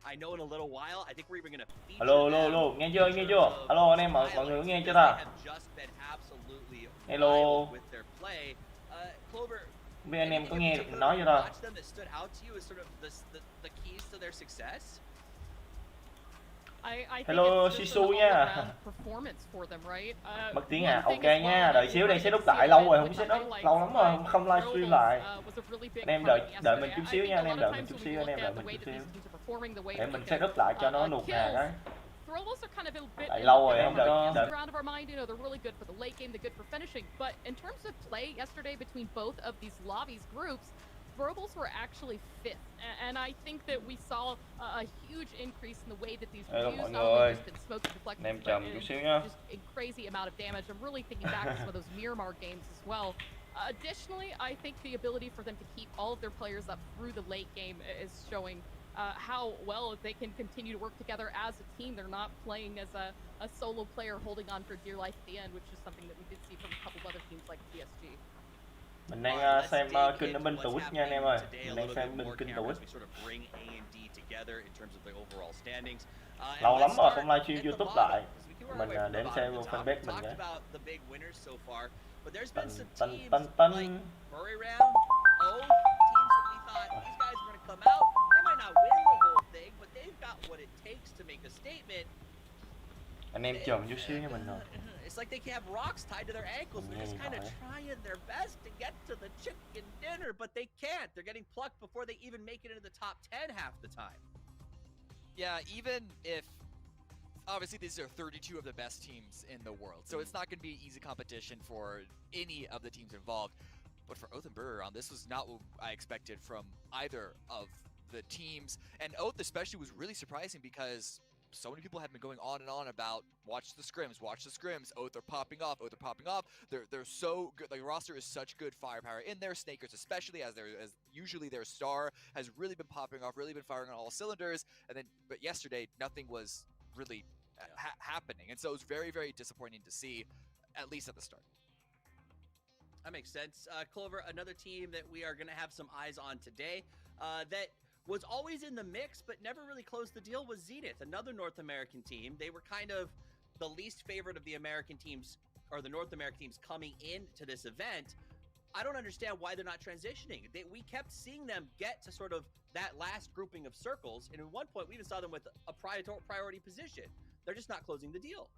Alo, nghe chưa? Alo anh em, mọi người có nghe chưa ta? Hello. Không biết anh em có nghe được mình nói chưa ta? Hello Sisu nha. Mất tiếng à? Ok nha, đợi xíu đây setup lại, lâu rồi không setup, lâu lắm rồi không livestream lại. Anh em đợi mình chút xíu nha, anh em đợi mình chút xíu. Để mình setup lại cho nó nuột nè cái. Tại lâu rồi không đợi. Round of our mind, you know, they're really good for the late game, they're good for finishing. But in terms of play yesterday between both of these lobbies groups, Verbals were actually fifth, and I think that we saw a huge increase in the way that these reviews not only just been smoke deflected, but just a crazy amount of damage. I'm really thinking back to some of those Miramar games as well. Additionally, I think the ability for them to keep all of their players up through the late game is showing how well they can continue to work together as a team. They're not playing as a solo player holding on for dear life at the end, which is something that we did see from a couple of other teams like PSG. Mình đang xem kênh ở bên Twitch nha anh em ơi. Mình đang xem bên kênh Twitch. Lâu lắm rồi không livestream YouTube lại. Mình đến xem fanpage mình cái. Tân. Anh em chờ một chút xíu nha mình rồi. It's like they have rocks tied to their ankles. They're just kind of trying their best to get to the chicken dinner, but they can't. They're getting plucked before they even make it into the top 10 half the time. Yeah, even if obviously these are 32 of the best teams in the world, so it's not going to be easy competition for any of the teams involved. But for Oath and Burr, this was not what I expected from either of the teams. And Oath especially was really surprising because so many people have been going on and on about watch the scrims. Oath are popping off. They're so good. Like, the roster is such good firepower in there. Snakers especially, as usually their star has really been popping off, really been firing on all cylinders. And then, but yesterday nothing was really happening, and so it was very, very disappointing to see, at least at the start. That makes sense. Clover, another team that we are going to have some eyes on today that was always in the mix but never really closed the deal was Zenith, another North American team. They were kind of the least favorite of the American teams, or the North American teams coming into this event. I don't understand why they're not transitioning. We kept seeing them get to sort of that last grouping of circles, and at one point we even saw them with a priority position. They're just not closing the deal.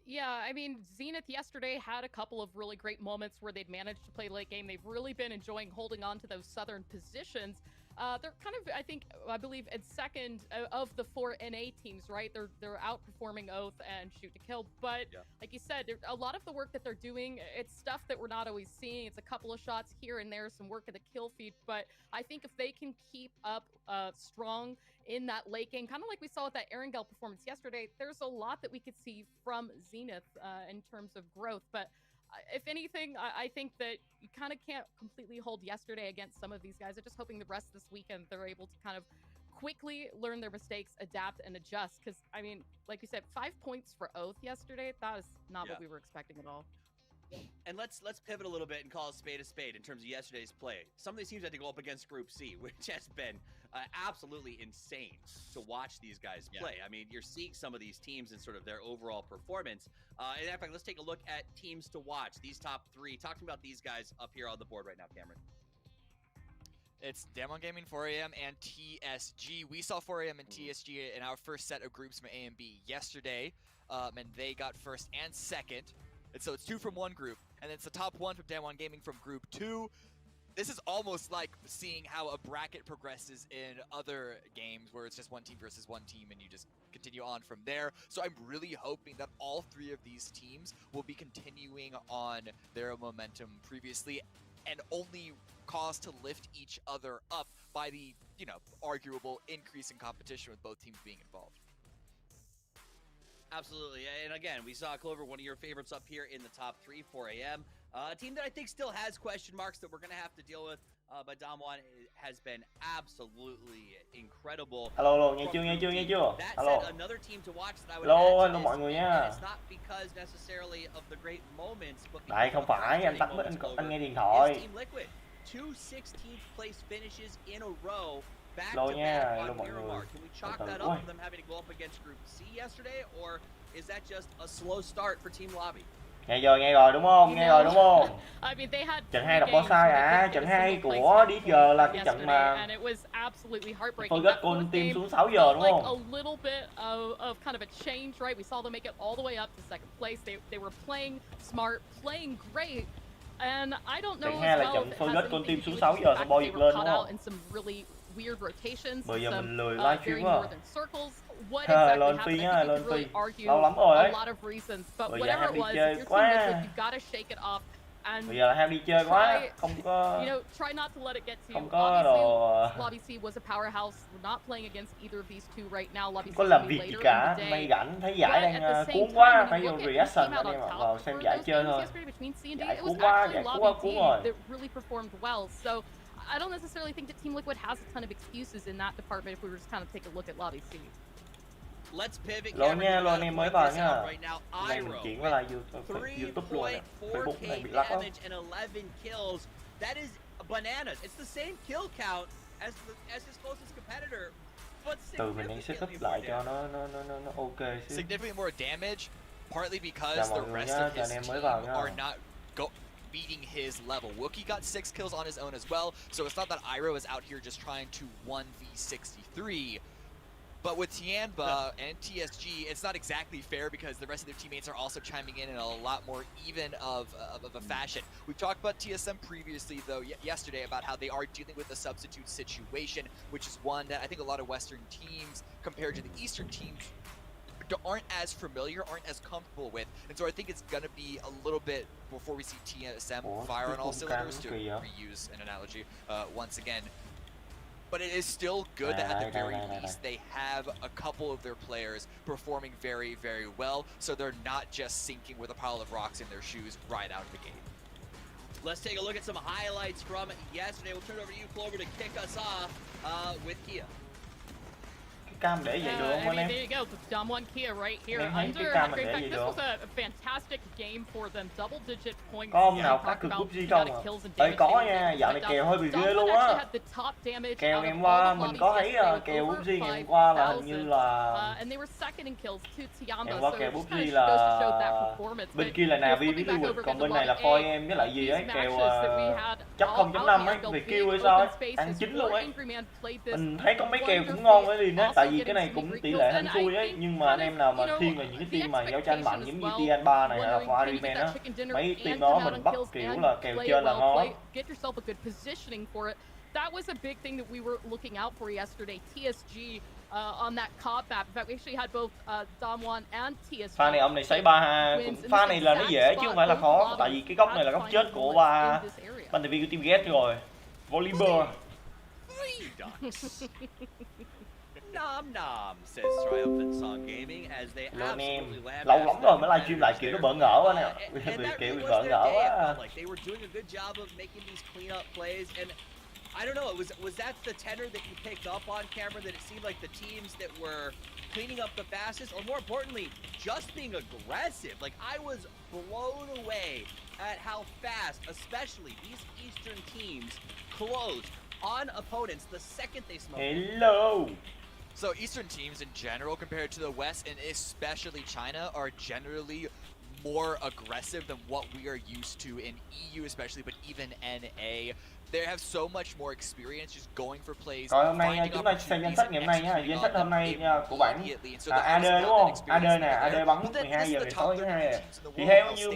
Yeah, I mean, Zenith yesterday had a couple of really great moments where they'd managed to play late game. They've really been enjoying holding on to those southern positions. They're kind of, I believe, in second of the four NA teams, right? They're outperforming Oath and Shoot to Kill. But like you said, a lot of the work that they're doing, it's stuff that we're not always seeing. It's a couple of shots here and there, some work at the kill feed. But I think if they can keep up strong in that late game, kind of like we saw with that Erangel performance yesterday, there's a lot that we could see from Zenith in terms of growth. But if anything, I think that you kind of can't completely hold yesterday against some of these guys. I'm just hoping the rest of this weekend they're able to kind of quickly learn their mistakes, adapt, and adjust. Because, I mean, like you said, 5 points for Oath yesterday, that is not what we were expecting at all. And let's pivot a little bit and call a spade in terms of yesterday's play. Some of these teams had to go up against Group C, which has been absolutely insane to watch these guys play. I mean, you're seeing some of these teams and sort of their overall performance. And in fact, let's take a look at teams to watch. These top three. Talk to me about these guys up here on the board right now, Cameron. It's Damwon Gaming, 4AM, and TSG. We saw 4AM and TSG in our first set of groups from A and B yesterday, and they got first and second. And so it's 2 from one group, and it's the top 1 from Damwon Gaming from group 2. This is almost like seeing how a bracket progresses in other games where it's just one team versus one team and you just continue on from there. So I'm really hoping that all 3 of these teams will be continuing on their momentum previously and only cause to lift each other up by the, arguable increase in competition with both teams being involved. Absolutely, and again, we saw Clover, one of your favorites up here in the top 3, 4AM. A team that I think still has question marks that we're going to have to deal with, but Damwon has been absolutely incredible. Hello, nghe chưa? Hello. Another team to watch that I would hello mọi người nha. It's not because necessarily of the great moments, but Đấy, không phải, anh tắt mic, anh nghe điện thoại. Team Liquid, 2 16th place finishes in a row. Lô nha, hello mọi người. Can we chalk that up for them having to go up against Group C yesterday, or is that just a slow start for Team Lobby? Nghe rồi đúng không? Nghe rồi đúng không? Trận 2 đọc có sai à? Trận 2 của DG là cái trận mà Forget con team xuống 6 giờ đúng không? A little bit of kind of a change, right? We saw them make it all the way up to second place. They were playing smart, playing great. And I don't know as well if it has anything to do with the fact that they were caught out in some really weird rotations, some very northern circles. What exactly happened? I think we could really argue a lot of reasons, but whatever it was, if you're Team Liquid, you've got to shake it off. Bây giờ là ham đi chơi quá, không có. Try not to let it get to you. Không có đồ. Lobby C was a powerhouse. We're not playing against either of these two right now. Lobby C có làm việc gì cả. May rảnh thấy giải đang cuốn quá, phải vô reaction anh em vào xem giải chơi thôi. Giải cuốn quá, cuốn rồi. That really performed well. So I don't necessarily think that Team Liquid has a ton of excuses in that department if we were just kind of take a look at Lobby C. Let's pivot. Lô nha, lô anh em mới vào nha. Này mình chuyển qua là YouTube luôn nè. Facebook này bị lắc lắm. That is bananas. It's the same kill count as his closest competitor. Từ mình đang set up lại cho nó ok xíu. Significantly more damage, partly because the rest of his team are not beating his level. Wookie got 6 kills on his own as well, so it's not that Iroh is out here just trying to 1v63. But with Tianba and TSG, it's not exactly fair because the rest of their teammates are also chiming in a lot more even of a fashion. We've talked about TSM previously, though, yesterday about how they are dealing with the substitute situation, which is one that I think a lot of Western teams, compared to the Eastern teams, aren't as familiar, aren't as comfortable with. And so I think it's going to be a little bit before we see TSM fire on all cylinders, to reuse an analogy once again. But it is still good that at the very least they have a couple of their players performing very, very well, so they're not just sinking with a pile of rocks in their shoes right out of the gate. Let's take a look at some highlights from yesterday. We'll turn it over to you, Clover, to kick us off with Kia. Cam để vậy được không anh em? There you go, Dom one Kia right here. Under had great fact. This was a fantastic game for them. Double digit points. Có ông nào phá cực PUBG không à? Ê có nha, dạo này kèo hơi bị ghê luôn á. Kèo ngày hôm qua mình có thấy kèo PUBG ngày hôm qua là hình như là ngày hôm qua kèo PUBG là bên kia là Navi với Liquid, còn bên này là Phoi em với lại gì ấy, kèo chắc 0.5 ấy, về kill hay sao ấy, ăn chính luôn ấy. Mình thấy có mấy kèo cũng ngon với liền á, tại vì cái này cũng tỷ lệ hên xui ấy, nhưng mà anh em nào mà thiên về những cái team mà giao tranh mạnh giống như TN3 này hay là Fireman á, mấy team đó mình bắt kiểu là kèo trên là ngon lắm. That was a big thing that we were looking out for yesterday. TSG on that cop map. In fact, we actually had both Damwon and TSG. Pha này ông này sấy 3 pha này là nó dễ chứ không phải là khó, tại vì cái góc này là góc chết của ba ban thành viên của team Get rồi. Volleyball. Nom nom, says Triumphant Song Gaming as they absolutely land. Lâu lắm rồi mới livestream lại kiểu nó bỡ ngỡ quá nè. Kiểu bị bỡ ngỡ quá. Like they were doing a good job of making these clean up plays, and I don't know, was that the tenor that you picked up on camera, that it seemed like the teams that were cleaning up the fastest, or more importantly, just being aggressive? Like I was blown away at how fast, especially these Eastern teams, closed on opponents the second they smoked. Hello. So Eastern teams in general compared to the West, and especially China, are generally more aggressive than what we are used to in EU especially, but even NA. They have so much more experience just going for plays. Rồi hôm nay chúng ta xem danh sách ngày hôm nay nha. Danh sách hôm nay của bảng AD đúng không? AD nè, AD bắn lúc 12 giờ ngày 6 tháng 2. Thì theo như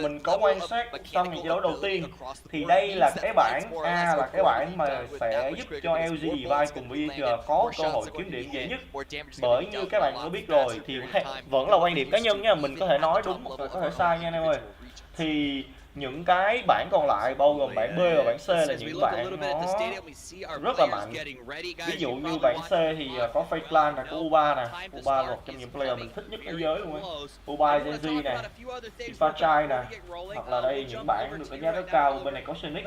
mình có quan sát trong ngày thi đấu đầu tiên, thì đây là cái bảng A, là cái bảng mà sẽ giúp cho LG Divide cùng VG có cơ hội kiếm điểm dễ nhất. Bởi như các bạn có biết rồi, thì vẫn là quan điểm cá nhân nha, mình có thể nói đúng hoặc là có thể sai nha anh em ơi. Thì những cái bảng còn lại bao gồm bảng B và bảng C là những bảng nó rất là mạnh. Ví dụ như bảng C thì có Fakeland nè, có U3 nè. U3 là một trong những player mình thích nhất thế giới luôn á. U3 Genji nè, Ifachai nè, hoặc là đây những bảng được đánh giá rất cao. Bên này có Sonic.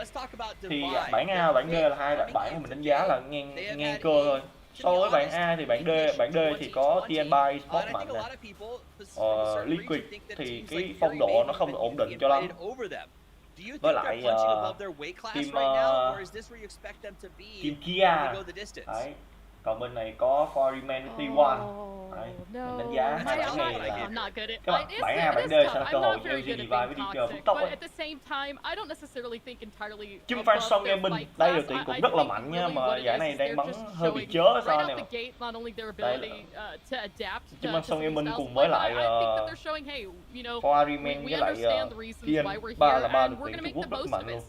Thì bảng A và bảng D là hai bảng mà mình đánh giá là ngang cơ thôi. So với bảng A thì bảng D thì có TN3 Esports mạnh nè. Liquid thì cái phong độ nó không ổn định cho lắm. Do you think với they're lại punching above their weight class team, right now, or is this where you expect them to be team when Kia. we go the distance? Đấy. Còn bên này có Foreman với T1. Đấy. Mình đánh giá hai bản này là các bạn bản A bản D sẽ là cơ hội cho LG Divide với DG phút tốc ấy. Chứ fan Song Gaming đây đội tuyển cũng rất là mạnh nha, mà giải này đang bắn hơi bị chớ sao này mà. Đây là chứ fan Song Gaming cùng với lại Foreman với lại Kian, ba đội tuyển Trung Quốc rất mạnh luôn.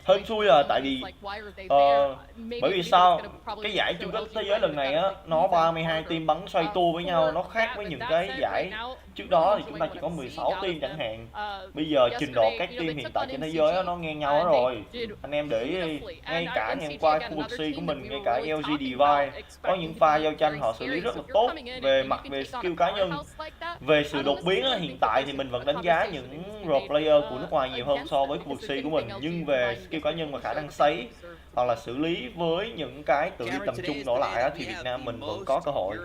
Hên xui tại vì bởi vì sao cái giải chung kết thế giới lần này á, nó 32 team bắn xoay tua với nhau, nó khác với những cái giải trước đó thì chúng ta chỉ có 16 team chẳng hạn. Bây giờ trình độ các team hiện tại trên thế giới á, nó ngang nhau hết rồi. Anh em để ý đi, ngay cả ngày hôm qua khu vực C của mình, ngay cả LG Divide có những pha giao tranh họ xử lý rất là tốt về skill cá nhân. Về sự đột biến á, hiện tại thì mình vẫn đánh giá những role player của nước ngoài nhiều hơn so với khu vực C của mình, nhưng về skill cá nhân và khả năng sấy hoặc là xử lý với những cái tự đi tầm trung đổ lại á, thì Việt Nam mình vẫn có cơ hội,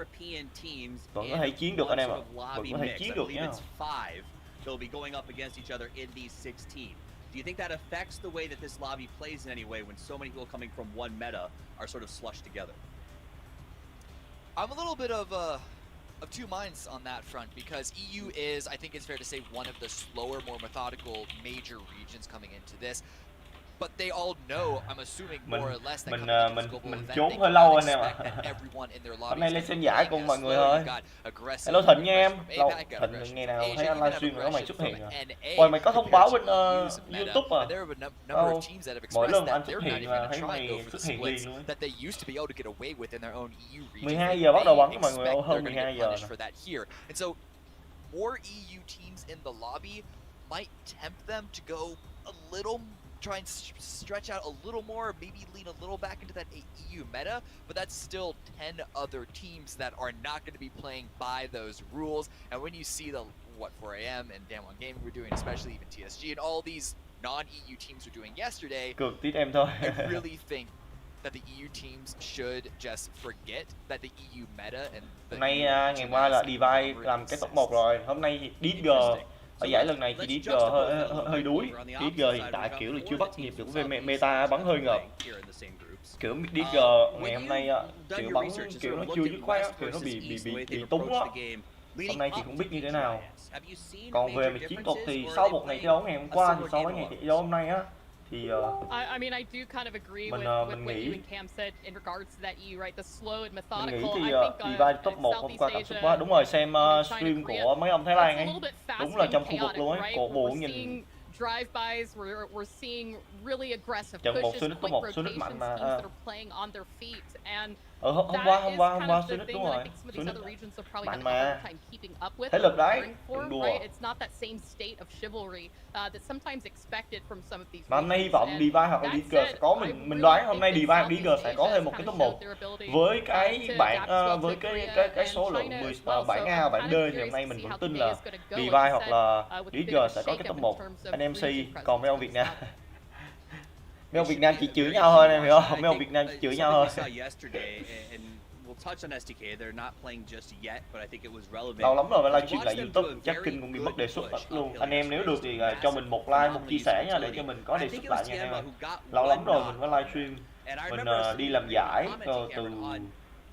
vẫn có thể chiến được anh em ạ, vẫn có thể chiến được nhá. Do you think that affects the way that this lobby plays in any way when so many people coming from one meta are sort of slushed together? I'm a little bit of two minds on that front, because EU is, I think it's fair to say, one of the slower, more methodical major regions coming into this. But they all know, I'm assuming more or less, that coming into this global event, trốn they hơi lâu cannot anh em ạ. expect that everyone in their lobby Hôm nay is lên gonna xem be giải playing cùng as mọi người slow. thôi. You got aggressive Hello Thịnh nha em. from Lâu APAC, got Thịnh aggression ngày from nào thấy Asia, anh you got livestream rồi mày xuất aggression hiện à? from NA Ôi mày có thông báo bên compared to EU's YouTube à? meta. There were a number of teams that have Mỗi expressed lần that anh they're xuất not hiện even là gonna thấy try mày go for the xuất hiện splits liền luôn. that they used to be able to get away with in their own EU region. 12 giờ bắt đầu bắn cho mọi người, hơn They're gonna 12 get giờ punished nè. for that here. And so more EU teams in the lobby might tempt them to go a little, try and stretch out a little more, maybe lean a little back into that EU meta, but that's still 10 other teams that are not going to be playing by those rules. And when you see what 4AM and Damwon Gaming were doing, especially even TSG and all these non-EU teams were doing yesterday, Cược tít em thôi. I really think that the EU teams should just forget that the EU meta and the Hôm nay ngày mai là Divide làm cái top 1 rồi. Hôm nay DG ở giải lần này thì DG hơi đuối. DG hiện tại kiểu là chưa bắt nhịp được với meta, bắn hơi ngợp. Kiểu DG ngày hôm nay kiểu bắn kiểu nó chưa dứt khoát, kiểu nó bị túng á. Hôm nay thì không biết như thế nào. Còn về mặt chiến thuật thì sau một ngày thi đấu ngày hôm qua thì so với ngày thi đấu hôm nay á thì I mean, I do kind of agree with what you and Cam said in regards to that EU, right? The slow and methodical. Mình nghĩ thì Divide top 1 hôm qua cảm xúc quá. Đúng rồi, xem stream của mấy ông Thái Lan ấy. Đúng là trong khu vực luôn ấy, cổ vũ nhìn drive-bys, we're seeing really aggressive trận một pushes, Sonic top 1, Sonic mạnh mà. teams that are playing on their feet, and hôm qua Sonic đúng rồi. Sonic mạnh mà. Thế lực đấy, đừng đùa. Mà hôm nay hy vọng Divide hoặc là DG sẽ có, mình đoán hôm nay Divide hoặc DG sẽ có thêm một cái top 1 với cái bảng với cái số lượng 10 bảng A, bảng D thì hôm nay mình vẫn tin là Divide hoặc là DG sẽ có cái top 1 anh MC. Còn mấy ông Việt Nam mấy ông Việt Nam chỉ chửi nhau thôi em hiểu không? Mấy ông Việt Nam chỉ chửi nhau thôi. Lâu lắm rồi phải livestream lại YouTube, chắc Kinh cũng bị mất đề xuất luôn. Anh em nếu được thì cho mình một like, một chia sẻ nha, để cho mình có đề xuất lại nha anh em. Lâu lắm rồi mình có livestream, mình đi làm giải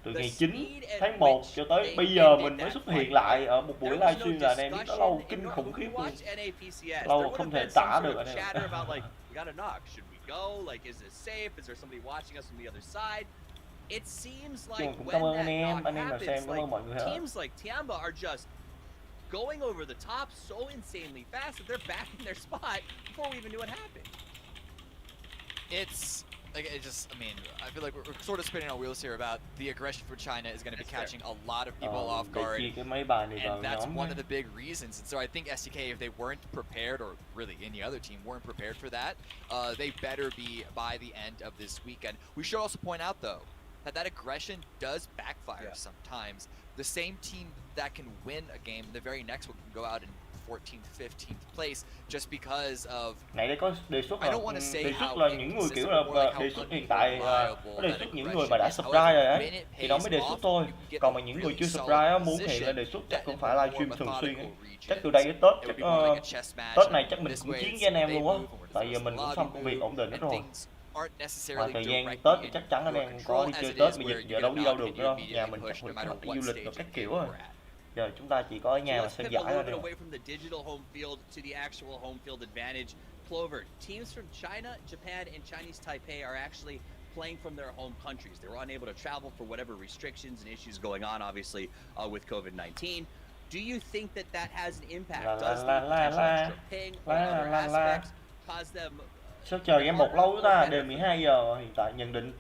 từ ngày 9 tháng 1 cho tới bây giờ mình mới xuất hiện lại ở một buổi livestream, là anh em biết nó lâu kinh khủng khiếp luôn. Lâu không thể tả được anh em. It seems like cũng cảm ơn anh em nào xem, cảm ơn mọi người. Teams like Tiamba are just going over the top so insanely fast that they're back in their spot before we even knew what happened. It's like, I mean, I feel like we're sort of spinning our wheels here about the aggression for China is going to be catching a lot of people off guard, and that's one of the big reasons. And so I think SDK, if they weren't prepared, or really any other team weren't prepared for that, they better be by the end of this weekend. We should also point out, though, that aggression does backfire sometimes. The same team that can win a game, the very next one can go out and 14th, 15th place just because of Này đây có đề xuất I don't want to say đề xuất how là những người kiểu là inconsistent or like đề how xuất hiện tại unreliable có đề that xuất những người mà aggression đã is. subscribe rồi However, ấy when it thì nó mới đề pays xuất off, thôi. you get Còn a mà những người really chưa solid subscribe á, muốn thì position lên đề xuất chắc that cũng in phải the livestream more thường xuyên ấy. methodical Chắc từ regions, đây đến Tết it chắc would be more like a chess match. Tết này chắc mình This cũng way chiến it's với anh em they luôn á. move over to Tại the giờ mình cũng lobby xong công việc move, ổn định hết and rồi. things aren't Ngoài necessarily thời gian directly Tết thì in chắc chắn anh your em có control đi as chơi it Tết is mà where dịch giờ you đâu get đi a đâu knock được and nữa. you Nhà immediately mình push chắc no phải matter đi what du lịch rồi stage các of kiểu game rồi. we're at. Giờ chúng ta chỉ có ở So nhà mà let's xem pivot a giải little thôi. bit away from the digital home field to the actual home field advantage. Clover, teams from China, Japan, and Chinese Taipei are actually playing from their home countries. They were unable to travel for whatever restrictions and issues going on, obviously, with COVID-19. Do you think that that has an impact? Does the potential extra ping or other aspects cause them Sao chờ game một lâu ta? Đêm 12 giờ hiện tại nhận định.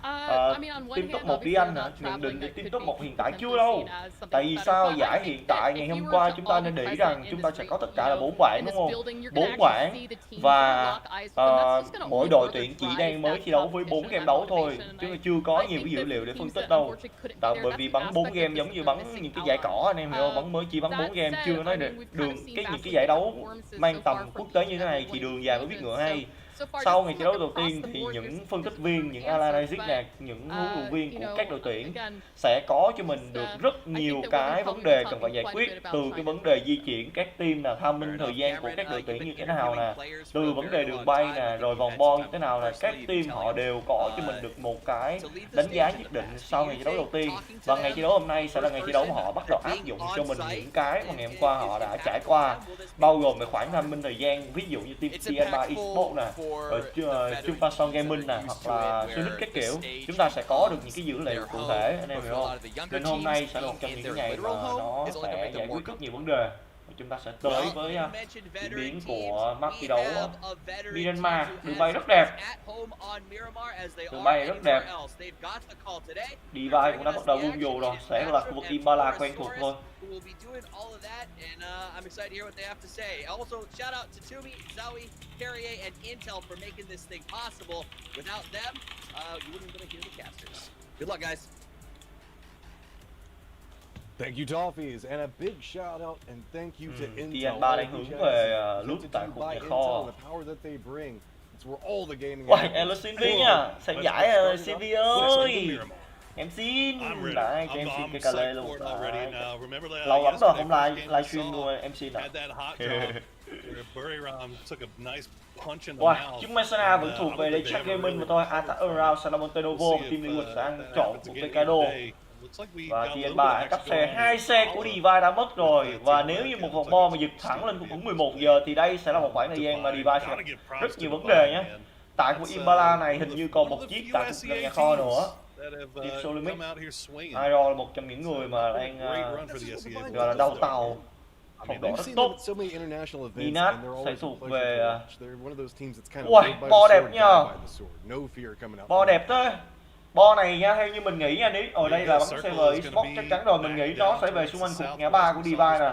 I mean, on one Team top hand, 1 đi obviously Anh they're hả? not Nhận traveling. định thì That team could top be 1 hiện tại chưa potentially đâu. seen as something Tại vì better. sao But I giải think hiện that tại if ngày you hôm were qua to chúng ta all nên be để ý present rằng in chúng this ta sẽ có tất you cả là know, 4 bảng in đúng this không? building, you're 4 gonna bảng actually see the teams và that lock eyes with them. That's just gonna mỗi only đội further tuyển chỉ drive đang mới that thi đấu với 4 competition game and đấu thôi, motivation. chứ And chưa có I nhiều cái think dữ that liệu the để phân teams tích that đâu. unfortunately couldn't Tại be bởi there, vì that's bắn an 4 aspect game of giống this như they're bắn missing những cái out giải on. cỏ anh em hiểu không? Bắn mới chỉ bắn 4 game That chưa said, nói I mean, we've đường kind of seen cái những vastly cái giải đấu different performances mang so tầm far quốc from tế each như and thế every này one thì of đường these dài mới biết regions. ngựa hay. So far, Sau it ngày doesn't thi seem đấu like đầu across tiên the thì board những there's phân tích just viên, những different analytics answers, nè, but những huấn luyện viên you của know, các đội tuyển again, sẽ có cho mình được I rất think nhiều that we'll cái probably vấn be đề cần phải talking giải quite a quyết, bit about từ cái China vấn đề today. di chuyển các team nè, tham minh thời gian của các đội tuyển như thế nào nè, từ vấn đề đường bay nè, rồi vòng bo như thế nào nè, các team họ đều có cho mình được một cái đánh giá nhất định sau ngày thi đấu đầu tiên. Và ngày thi đấu hôm nay sẽ là ngày thi đấu mà họ bắt đầu áp dụng cho mình những cái mà ngày hôm qua họ đã trải qua, bao gồm về khoảng tham minh thời gian, ví dụ như team PGI.S nè, Chumpason Gaming nè, hoặc là Sonic các kiểu, chúng ta sẽ có được những cái dữ liệu cụ thể anh em hiểu không? Nên hôm nay sẽ là một trong những ngày mà nó sẽ giải quyết rất nhiều vấn đề. Chúng ta sẽ tới với diễn biến của map thi đấu Myanmar. Đường bay rất đẹp, đường bay rất đẹp. Divide cũng đã bắt đầu buông dù rồi, sẽ là khu vực Impala quen thuộc thôi. Who will be doing all of that, and I'm excited to hear what they have to say. Also, shout out to Toomey, Zowie, Carrier, and Intel for making this thing possible. Without them, you wouldn't be able to hear the casters. Good luck, guys. Thank you, Toffees, and a big shout out and thank you to Intel. TN3 đang hướng về loot tại khu nhà kho. Uầy, em xin đi nha, xem giải CV ơi. Em xin, đấy, cho em xin cái cà lê luôn. Lâu lắm rồi không livestream luôn, em xin ạ. Wow, chúng Mesana vẫn thuộc về để check gaming mà thôi. Attack Around, Salamontenovo, Team Liquid sẽ ăn trộn của Pekado. Và TN3 cắp xe, 2 xe của Divide đã mất rồi. Và nếu như một vòng bo mà giật thẳng lên khu vực 11 giờ thì đây sẽ là một khoảng thời gian mà Divide sẽ gặp rất nhiều vấn đề nhé. Tại khu Impala này hình như còn một chiếc tại khu nhà kho nữa. Team Solimic Idol là một trong những người mà đang gọi là đầu tàu, phong độ rất tốt. Inat sẽ thuộc về wow, bo đẹp nha, bo đẹp thế. Bo này nha, theo như mình nghĩ nha, nếu ở đây là bắn server eSports chắc chắn rồi, mình nghĩ nó sẽ về xung quanh khu ngã ba của Divide nè.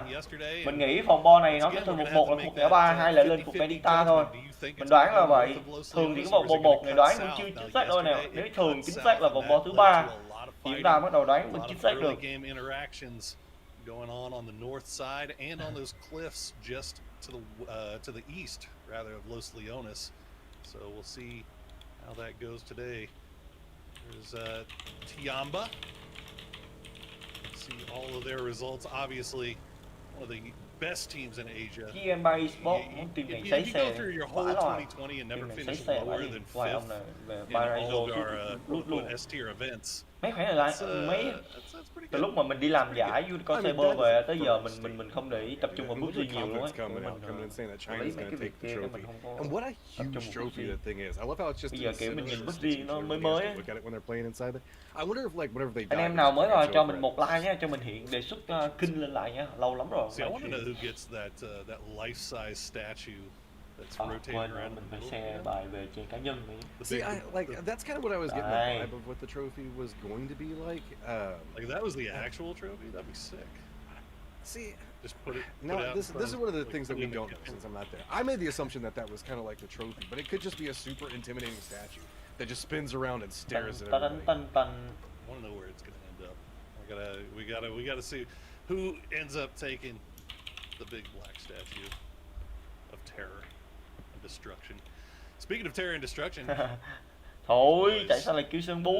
Mình nghĩ phòng bo này nó sẽ thường một là khu ngã ba, hai là lên khu Medita thôi. Mình đoán là vậy. Thường thì cái vòng bo 1 này đoán cũng chưa chính xác đâu nè. Nếu thường chính xác là vòng bo thứ 3 thì chúng ta bắt đầu đoán mình chính xác được. Going on the north side and on those cliffs just to the east rather of Los Leones. So we'll see how that goes today. There's Tiamba. See all of their results. Obviously, one of the best teams in Asia. TN3 eSports muốn tìm ngày sấy xe go through your whole 2020 and never finish lower than fifth in all of our S tier events. Mấy khoảng này là mấy từ lúc mà mình đi làm giải có Cyber về tới giờ mình không để ý tập trung vào bước gì nhiều luôn ấy. Lấy mấy cái việc kia mình không có tập trung vào bước gì. Bây giờ kiểu mình nhìn bước gì nó mới ấy. Anh em nào mới vào cho mình một like nhé, cho mình hiện đề xuất kinh lên lại nhé, lâu lắm rồi. Quên rồi, mình phải share bài về trên cá nhân này. See, that's kind of what I was getting the vibe of what the trophy was going to be like. Like if that was the actual trophy, that'd be sick. See, just put it. Now this is one of the things that we don't know since I'm not there. I made the assumption that was kind of like the trophy, but it could just be a super intimidating statue that just spins around and stares at everybody. I want to know where it's gonna end up. We gotta see who ends up taking the big black statue of terror and destruction. Speaking of terror and destruction, thôi tại sao lại kêu Sơn bú?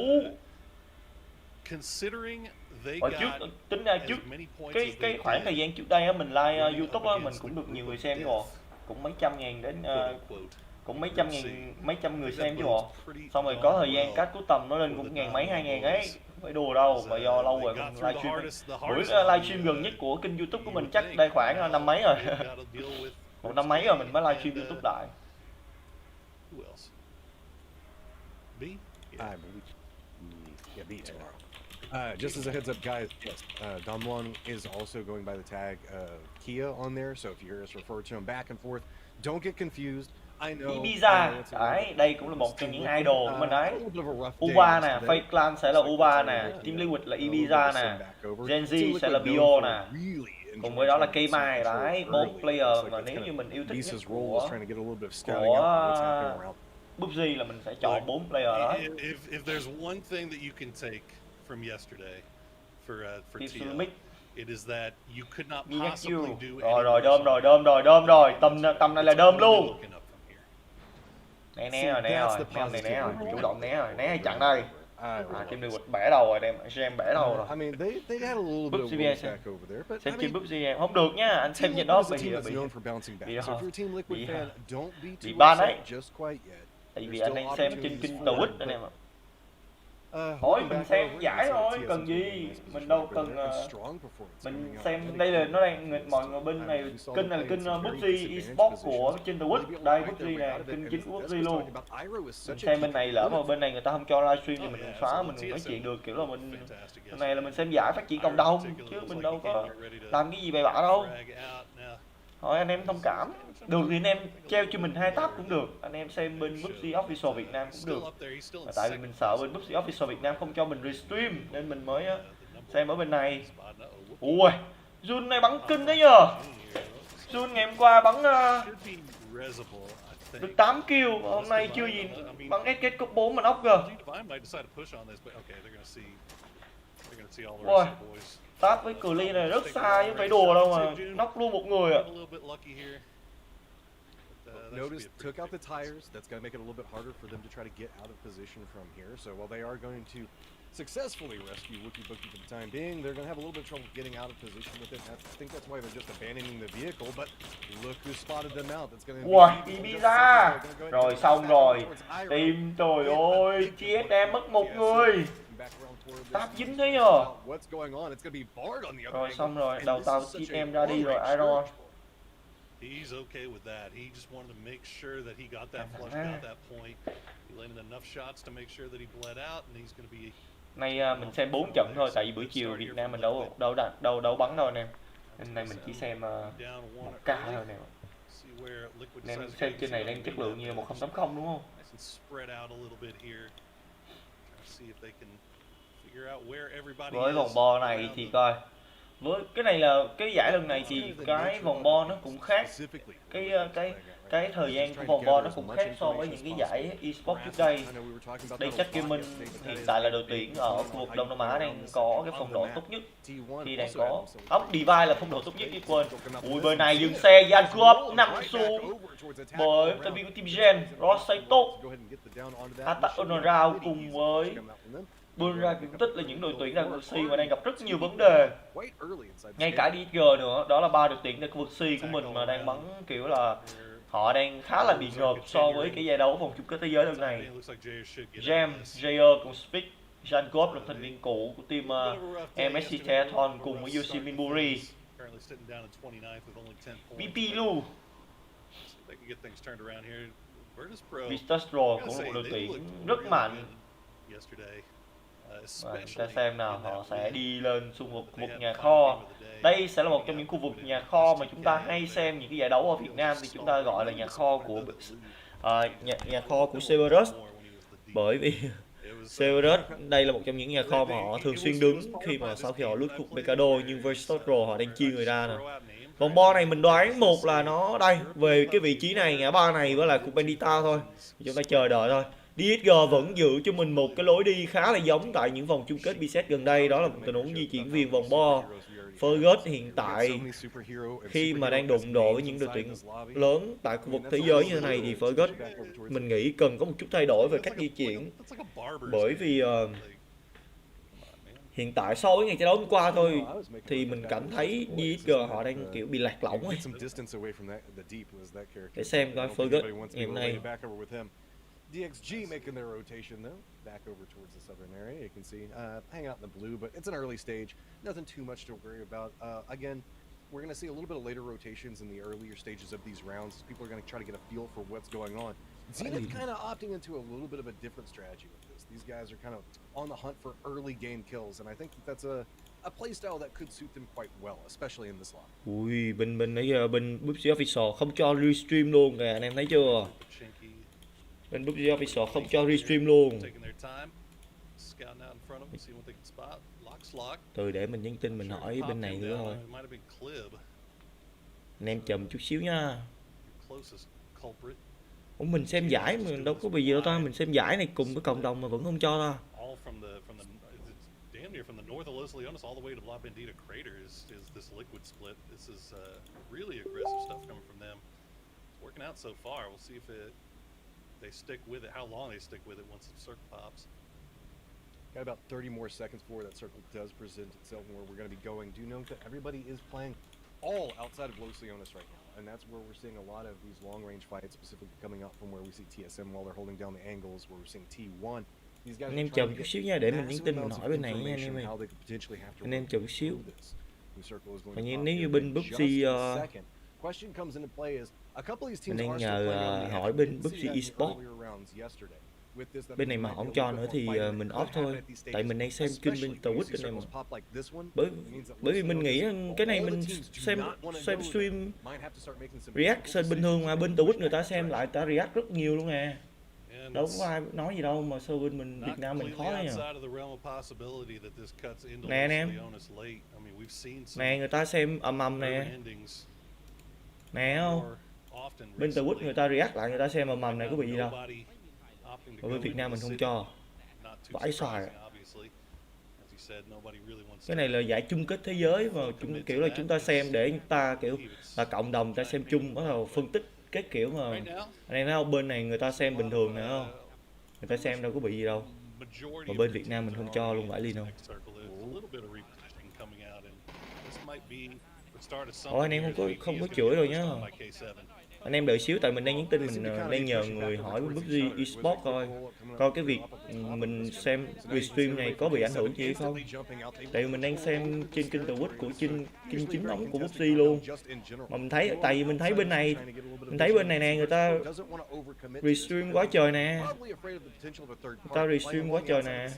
considering they Hồi got trước tính ra trước as many points as cái they khoảng thời did, gian trước đây á mình like going YouTube up á mình against cũng the được nhiều group người of xem chứ death, bộ, cũng mấy trăm ngàn đến quote unquote, cũng mấy we'll trăm see. ngàn mấy trăm người I think that xem chứ bodes bộ. pretty Xong rồi darn có thời gian well cắt cuối tầm nó lên for cũng the ngàn mấy hai ngàn Domino ấy, boys. phải đùa đâu mà do lâu They rồi got không through the livestream. hardest Buổi on livestream the, gần nhất của kênh YouTube của you mình would chắc think. đây khoảng năm mấy rồi. They've got to deal with Một năm mấy rồi mình mới Restream livestream and, YouTube lại. who else? B? I believe. Yeah, beat tomorrow. Just as a heads up, guys, yes, Damwon is also going by the tag Kia on there, so if you hear us refer to him back and forth, don't get confused. I know. Ibiza, đấy, đây cũng là một trong những idol của mình đấy. U3 nè, Fake Clan sẽ là U3 nè, Team Liquid là Ibiza nè, Gen Z sẽ là Bio nè. Cùng với đó là K Mai đấy, 4 player mà nếu như mình yêu thích nhất của PUBG là mình sẽ chọn 4 player đó. If there's one thing that you can take from yesterday for Tia, it is that you could not possibly do rồi đơm rồi, tầm này là đơm luôn. Né rồi, này né rồi, chủ động né rồi, né hay chặn đây. Team Liquid bẻ đầu rồi, em bẻ đầu rồi. PGI.S xem trên PGI không được nhá, anh xem trên đó bị ban đấy. Tại vì anh đang xem trên kênh Twitch anh em ạ. Thôi mình xem giải thôi, cần gì, mình đâu cần mình xem đây là nó đang mọi người bên này kênh này là kênh PGI.S của trên Twitch, đây PGI nè, kênh chính của PGI luôn. Mình xem bên này lỡ mà bên này người ta không cho livestream thì mình xóa, mình nói chuyện được, kiểu là mình bên này là mình xem giải phát triển cộng đồng chứ mình đâu có làm cái gì bậy bạ đâu. Thôi anh em thông cảm. Được thì anh em treo cho mình 2 tab cũng được. Anh em xem bên PUBG Official Việt Nam cũng được. Mà tại vì mình sợ bên PUBG Official Việt Nam không cho mình Restream nên mình mới xem ở bên này. Ui, Jun này bắn kinh đấy nhờ. Jun ngày hôm qua bắn được 8 kill, hôm nay chưa gì bắn SK cấp 4 mà nóc kìa. Ui, tap với Cli này rất xa chứ phải đùa đâu mà nóc luôn một người ạ. Notice took out the tires. That's going to make it a little bit harder for them to try to get out of position from here. So while they are going to successfully rescue Wookie Bookie for the time being, they're going to have a little bit of trouble getting out of position with it. I think that's why they're just abandoning the vehicle. But look who spotted them out. That's going to be Ibiza. Rồi xong rồi. Team trời ơi, GS em mất một người. Táp dính thế nhờ. Rồi xong rồi, đầu tàu GS em ra đi rồi Iron. He's okay with that. He just wanted to make sure that he got that flush, got that point. He landed enough shots to make sure that he bled out, and he's going to be. Nay mình xem 4 trận thôi, tại vì buổi chiều Việt Nam mình đâu bắn đâu nè. Nên nay mình chỉ xem 1K thôi nè. Nên xem trên này đang chất lượng như là 1080 đúng không? Với vòng bo này thì coi. Với cái này là cái giải lần này thì cái vòng bo nó cũng khác, cái thời gian của vòng bo nó cũng khác so với những cái giải eSports trước đây. Đây chắc Gaming hiện tại là đội tuyển ở khu vực Đông Nam Á đang có cái phong độ tốt nhất, khi đang có Divide là phong độ tốt nhất chứ quên. Ui bên này dừng xe Jacob nằm xuống bởi tại vì của team Gen Rosaito Attack on Round cùng với Bươn ra cũng tích là những đội tuyển tại khu vực C mà đang gặp rất nhiều vấn đề. Ngay cả DG nữa, đó là 3 đội tuyển tại khu vực C của mình mà đang bắn kiểu là họ đang khá là bị ngợp so với cái giải đấu vòng chung kết thế giới lần này. Jam, Jayer cùng Speak, Jankov là thành viên cũ của team MSC Theathon cùng với Yoshi Minburi. VP Lu, Vistastro cũng là một đội tuyển rất mạnh. Chúng ta xem nào, họ sẽ đi lên xung vực nhà kho. Đây sẽ là một trong những khu vực nhà kho mà chúng ta hay xem những cái giải đấu ở Việt Nam thì chúng ta gọi là nhà kho của nhà kho của Severus. Bởi vì Severus đây là một trong những nhà kho mà họ thường xuyên đứng khi mà sau khi họ lướt thuộc Becado, nhưng Verstotro họ đang chia người ra nè. Vòng bo này mình đoán một là nó đây về cái vị trí này, ngã ba này với lại cục Bandita thôi. Chúng ta chờ đợi thôi. DSG vẫn giữ cho mình một cái lối đi khá là giống tại những vòng chung kết PGI.S gần đây, đó là một tình huống di chuyển viên vòng bo. Fergus hiện tại khi mà đang đụng độ với những đội tuyển lớn tại khu vực thế giới như thế này thì Fergus mình nghĩ cần có một chút thay đổi về cách di chuyển, bởi vì hiện tại so với ngày trận đấu hôm qua thôi thì mình cảm thấy GSG họ đang kiểu bị lạc lõng ấy. Để xem coi Fergus ngày hôm nay. DXG making their rotation though, back over towards the southern area. You can see hanging out in the blue, but it's an early stage. Nothing too much to worry about. Again, we're going to see a little bit of later rotations in the earlier stages of these rounds. People are going to try to get a feel for what's going on. Zenith kind of opting into a little bit of a different strategy with this. These guys are kind of on the hunt for early game kills, and I think that's a playstyle that could suit them quite well, especially in this lobby. Ui, bên nãy giờ bên PUBG Official không cho restream luôn kìa, anh em thấy chưa? Bên PUBG Official không cho restream luôn. Từ để mình nhắn tin mình hỏi bên này nữa thôi. Anh em chờ một chút xíu nha. Ủa mình xem giải mình đâu có bị gì đâu ta, mình xem giải này cùng với cộng đồng mà vẫn không cho ta. From the north of Los Leones all the way to La Bendita Crater is this liquid split. This is really aggressive stuff coming from them. It's working out so far. We'll see if they stick with it, how long they stick with it once the circle pops. Got about 30 more seconds before that circle does present itself and where we're going to be going. Do note that everybody is playing all outside of Los Leones right now, and that's where we're seeing a lot of these long-range fights, specifically coming up from where we see TSM while they're holding down the angles, where we're seeing T1. Anh em chờ một chút xíu nha, để mình nhắn tin mình hỏi bên này nha anh em ơi. Anh em chờ một xíu. Và nếu như bên PUBG mình đang nhờ hỏi bên PUBG eSports. Bên này mà họ không cho nữa thì mình off thôi. Tại mình đang xem kênh bên Twitch anh em ạ. Bởi vì mình nghĩ cái này mình xem stream reaction bình thường mà bên Twitch người ta xem lại ta react rất nhiều luôn nè. Đâu có ai nói gì đâu mà sao bên mình Việt Nam mình khó nhỉ. Nè anh em. Nè người ta xem ầm nè. Nè không? Bên Twitch người ta react lại người ta xem ầm này có bị gì đâu. Ở bên Việt Nam mình không cho. Vãi xoài. Cái này là giải chung kết thế giới mà kiểu là chúng ta xem để chúng ta kiểu là cộng đồng ta xem chung, bắt đầu phân tích cái kiểu mà anh em thấy không, bên này người ta xem bình thường nè không, người ta xem đâu có bị gì đâu, mà bên Việt Nam mình không cho luôn, vãi liên không. Ủa anh em không có chửi rồi nhá. Anh em đợi xíu tại mình đang nhắn tin, mình đang nhờ người hỏi bên PUBG eSports coi cái việc mình xem Restream này có bị ảnh hưởng gì hay không. Tại vì mình đang xem trên kênh Twitch của kênh chính thống của PUBG luôn. Mà mình thấy tại vì mình thấy bên này nè, người ta Restream quá trời nè. Người ta Restream quá trời nè.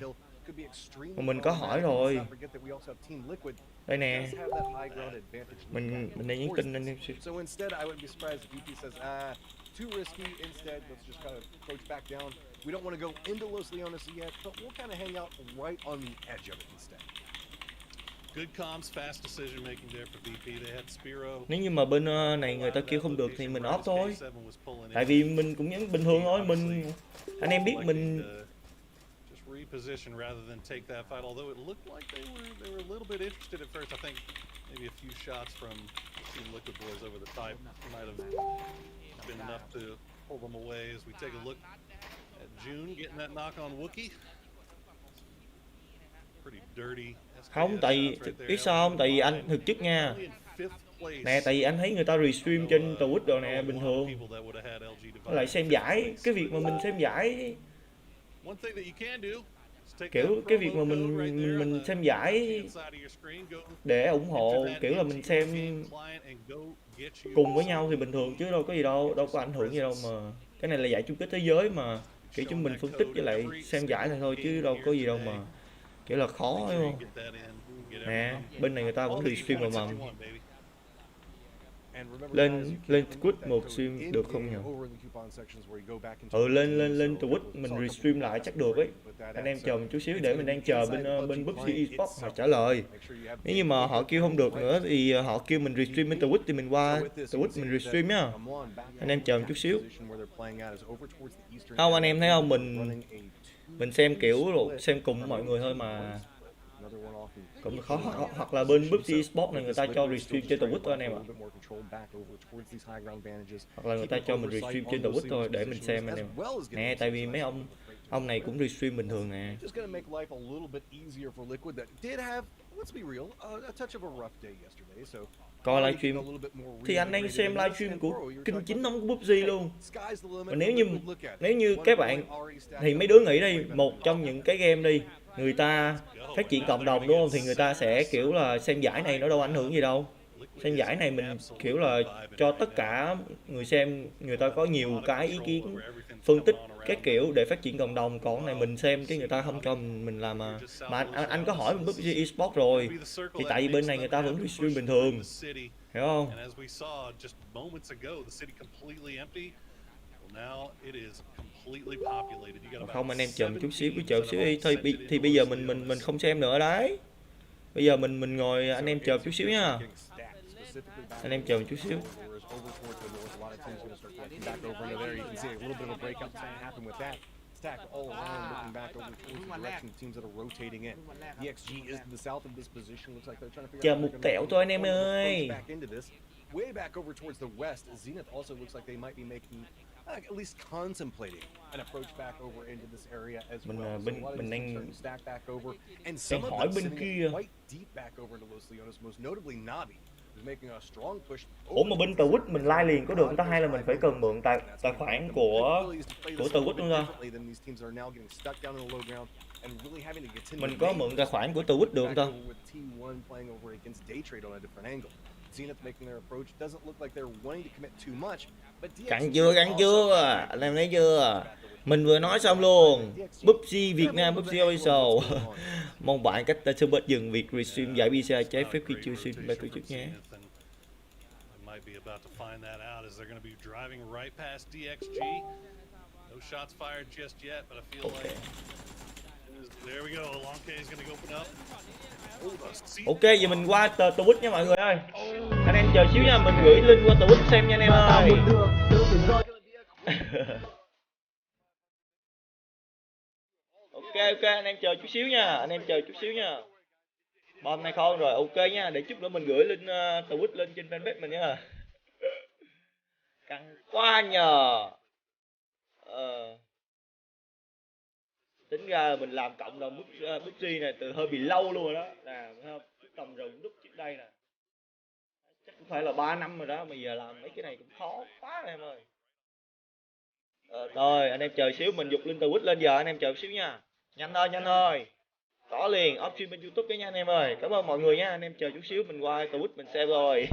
Mà mình có hỏi rồi. Đây nè. Mình đang nhắn tin anh em xíu. Too risky. Instead, let's just kind of approach back down. We don't want to go into Los Leones yet, but we'll kind of hang out right on the edge of it instead. Good comms, fast decision making there for VP. They had Spiro. Nếu như mà bên này người ta kêu không được thì mình off thôi. Tại vì mình cũng nhắn bình thường thôi, anh em biết mình reposition rather than take that fight. Although it looked like they were a little bit interested at first. I think maybe a few shots from Team Liquid Boys over the pipe might have been enough to pull them away. As we take a look at June getting that knock on Wookie. Pretty dirty. Không, tại biết sao không? Tại vì anh thực chất nha. Nè, tại vì anh thấy người ta restream trên Twitch rồi nè, bình thường. Nó lại xem giải, cái việc mà mình xem giải kiểu cái việc mà mình xem giải để ủng hộ, kiểu là mình xem cùng với nhau thì bình thường chứ đâu có gì đâu có ảnh hưởng gì đâu. Mà cái này là giải chung kết thế giới mà, kiểu chúng mình phân tích với lại xem giải này thôi chứ đâu có gì đâu mà kiểu là khó, đúng không? Nè, bên này người ta vẫn restream mà mầm. Lên Twitch một stream được không nhỉ? Lên Twitch mình restream lại chắc được ấy. Anh em chờ một chút xíu để mình đang chờ bên PUBG eSports họ trả lời. Nếu như mà họ kêu không được nữa thì họ kêu mình restream bên Twitch thì mình qua Twitch mình restream nhá. Anh em chờ một chút xíu. Không, anh em thấy không, mình xem kiểu xem cùng mọi người thôi mà. cũng khó, hoặc là bên PGI.S này người ta cho restream trên Twitch thôi anh em ạ. Hoặc là người ta cho mình restream trên Twitch thôi để mình xem anh em. Nè, tại vì mấy ông này cũng restream bình thường nè. Coi livestream thì anh đang xem livestream của kênh chính thống của PUBG luôn. Và nếu như các bạn thì mấy đứa nghĩ đây, một trong những cái game đi, người ta phát triển cộng đồng đúng không, thì người ta sẽ kiểu là xem giải này nó đâu ảnh hưởng gì đâu. Xem giải này mình kiểu là cho tất cả người xem, người ta có nhiều cái ý kiến phân tích các kiểu để phát triển cộng đồng, còn này mình xem cái người ta không cho mình làm mà anh có hỏi bên PUBG Esports rồi, thì tại vì bên này người ta vẫn restream bình thường, hiểu không? Không, anh em chờ một chút xíu, cứ chờ một xíu đi. Thì bây giờ mình không xem nữa đấy. Bây giờ mình ngồi, anh em chờ một chút xíu nha. Anh em chờ một chút xíu. Stack all around, looking back over towards the direction of teams that are rotating in. DXG is to the south of this position. Looks like they're trying to figure chờ out một tẹo thôi anh em ơi. back into this. Way back over towards the west, Zenith also looks like they might be making at least contemplating an approach back over into this area as well. Mình đang stack back over, and some of them sitting quite deep back over into Los Leones, most notably Navi. Ủa mà bên Twitch mình like liền có được không ta, hay là mình phải cần mượn tài khoản của Twitch luôn ta? Mình có mượn tài khoản của Twitch được không ta? Căng chưa, anh em thấy chưa? Mình vừa nói xong luôn. PUBG Việt Nam, PUBG Official. Mong bạn cách ta sẽ bớt dừng việc restream giải PGI trái phép khi chưa xin ba tổ chức nhé. Be about to find that out as they're going to be driving right past DXG. No shots fired just yet, but I feel like there we go. Long K is going to open up. Ok, giờ mình qua Twitch nha mọi người ơi. Anh em chờ xíu nha, mình gửi link qua Twitch xem nha anh em ơi. Ok, anh em chờ chút xíu nha, Bom này không rồi, ok nha, để chút nữa mình gửi link Twitch lên trên fanpage mình nha. Căng quá nhờ. Tính ra mình làm cộng đồng PUBG này từ hơi bị lâu luôn rồi đó, là tầm rừng đúc trước đây nè, chắc cũng phải là 3 năm rồi đó, mà giờ làm mấy cái này cũng khó quá em ơi. Rồi anh em chờ xíu, mình dục link Twitch lên giờ, anh em chờ xíu nha, nhanh thôi. Có liền, off stream bên YouTube cái nha anh em ơi. Cảm ơn mọi người nha, anh em chờ chút xíu mình qua Twitch mình xem rồi.